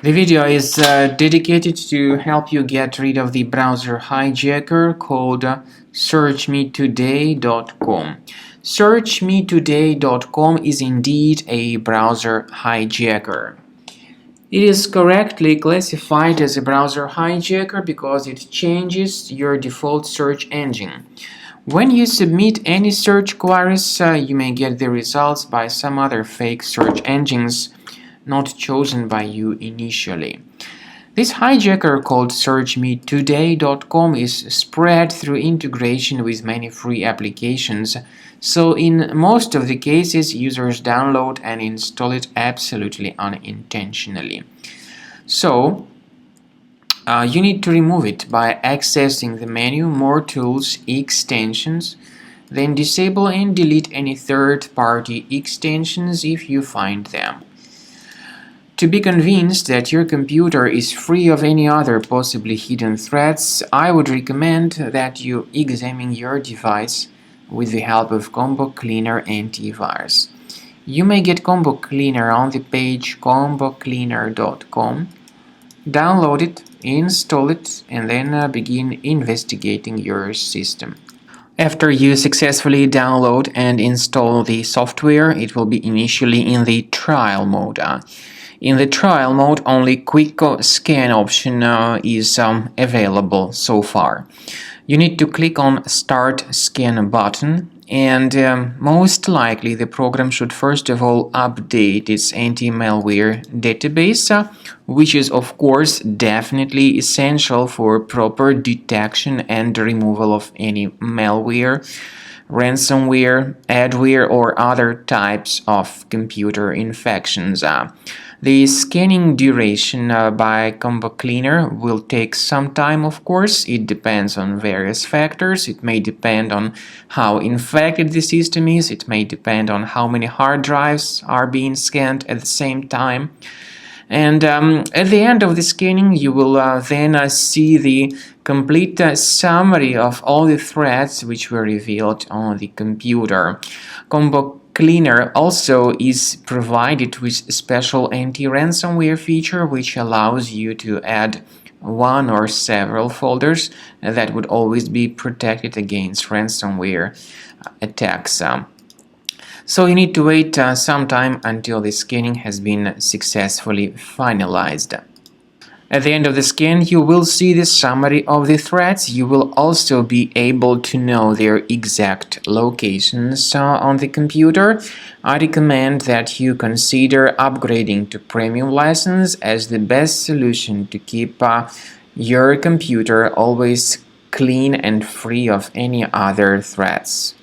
The video is dedicated to help you get rid of the browser hijacker called searchmetoday.com. Searchmetoday.com is indeed a browser hijacker. It is correctly classified as a browser hijacker because it changes your default search engine. When you submit any search queries, you may get the results by some other fake search engines not chosen by you initially. This hijacker called searchmetoday.com is spread through integration with many free applications, so in most of the cases users download and install it absolutely unintentionally. So you need to remove it by accessing the menu More Tools, Extensions, then disable and delete any third-party extensions if you find them. To be convinced that your computer is free of any other possibly hidden threats, I would recommend that you examine your device with the help of Combo Cleaner Antivirus. You may get Combo Cleaner on the page combocleaner.com. Download it, install it, and then begin investigating your system. After you successfully download and install the software, it will be initially in the trial mode. In the trial mode, only quick scan option is available so far. You need to click on Start Scan button, and most likely the program should first of all update its anti-malware database, which is of course definitely essential for proper detection and removal of any malware, ransomware, adware, or other types of computer infections. The scanning duration by Combo Cleaner will take some time, of course. It depends on various factors. It may depend on how infected the system is. It may depend on how many hard drives are being scanned at the same time. And at the end of the scanning, you will then see the complete summary of all the threats which were revealed on the computer. Combo Cleaner also is provided with a special anti-ransomware feature which allows you to add one or several folders that would always be protected against ransomware attacks. So you need to wait some time until the scanning has been successfully finalized. At the end of the scan, you will see the summary of the threats. You will also be able to know their exact locations on the computer. I recommend that you consider upgrading to premium license as the best solution to keep your computer always clean and free of any other threats.